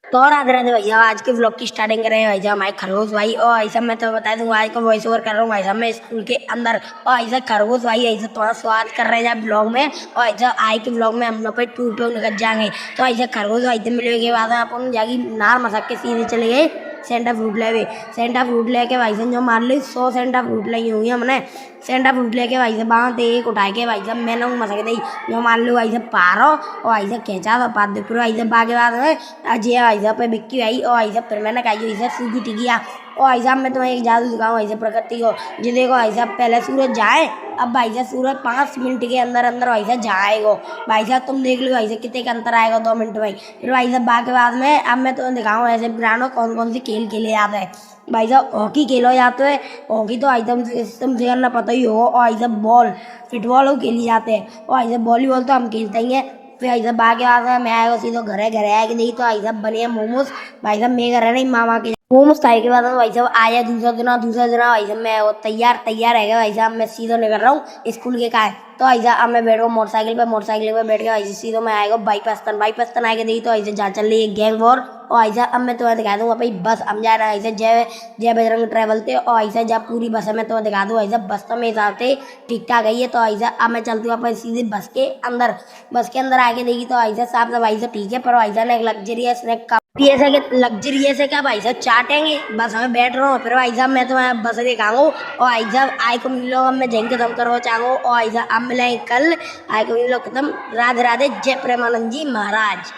तो राधे राधे भैया, आज के व्लॉग की स्टार्टिंग करें भाई साहब हमारे खरगोश भाई। और भाई साहब मैं तो बता दूँ आज का वॉइस ओवर कर रहा हूँ भाई साहब मैं स्कूल के अंदर। और भाई साहब खरगोश भाई ऐसे थोड़ा स्वागत कर रहे हैं ब्लॉग में। और भाई साहब आज के ब्लॉग में हम लोग पे टूर पे निकल जाएंगे। तो भाई साहब खरगोश भाई से मिलने के बाद अपन जाके नार मसक के सीधे चले गए सेंटा फ्रूट ले। सेंटा फ्रूट लेके भाई साहब जो मान ली 100 सेंटा फ्रूट लाई होंगी हमने। सेंटा फ्रूट लेके भाई साहब वहाँ एक उठा के भाई साहब मैंने मसक दी जो मान लो भाई साहब पारो। और भाई साहब खींचा तो पाद पूरा भाई साहब बाके बाद में अजय भाई साहब पे बिक्की आई। और भाई साहब फिर मैंने कहा भाई साहब सीधी टिकिया। और भाई साहब मैं तुम्हें एक जादू दिखाऊँ भाई साहब प्रकृति को। जो देखो भाई साहब पहले सूरज जाए, अब भाई साहब सूरज 5 मिनट के अंदर अंदर भाई साहब जाएगा। भाई साहब तुम देख लो भाई साहब कितने का अंतर आएगा 2 मिनट में। फिर भाई साहब बाकी बाद में अब मैं तुम्हें दिखाऊँ ऐसे ग्राउंड कौन कौन से खेल खेले जाते हैं। भाई साहब हॉकी खेलो जाते हैं। हॉकी तो एकदम तुमसे करना पता ही हो। और भाई साहब बॉल फुटबॉल खेली जाते हैं। और भाई साहब वॉलीबॉल तो हम खेलते ही हैं। फिर भाई साहब आगे बाद मैं आएगा सीधो घरे आएगा नहीं तो भाई साहब बने मोमोज। भाई साहब मेरे घर नहीं मामा के मोमोज खाए के बाद भाई साहब आया दूसरा दिन भाई साहब मैं वो तैयार है भाई साहब मैं सीधो निकल रहा हूँ स्कूल के का। तो ऐसा अब मैं बैठ गया मोटरसाइकिल पे बैठ गया ऐसे सीधो मैं आएगा बाईपास्तन आएगा नहीं तो ऐसे जहाँ चल रही है गैंग वॉर। और ऐसा अब मैं तुम्हें दिखा दूंगा भाई बस हम जा रहे हैं ऐसे जय जय बजरंग ट्रैवल थे। और ऐसा जब पूरी बस है मैं तुम्हें दिखा दूँ ऐसा बस तो मेरे हिसाब से ठीक ठाक गई है। तो ऐसा अब मैं चलती हूँ सीधे बस के अंदर आके देखी तो ऐसा साहब सब ऐसा ठीक है। पर ऐसा ना एक लग्जरियस ऐसा कि लग्जरियस है क्या भाई साहब चाटेंगे बस हमें बैठ रहा हूँ। फिर भाई साहब मैं तुम्हें बस दिखाऊँ और भाई साहब आए को मिलो अब मैं जैन खत्म करो चाहूँ। और भाई साहब अब मिलेंगे कल आए को मिलो खत्म। राधे राधे जय प्रेमानंद जी महाराज।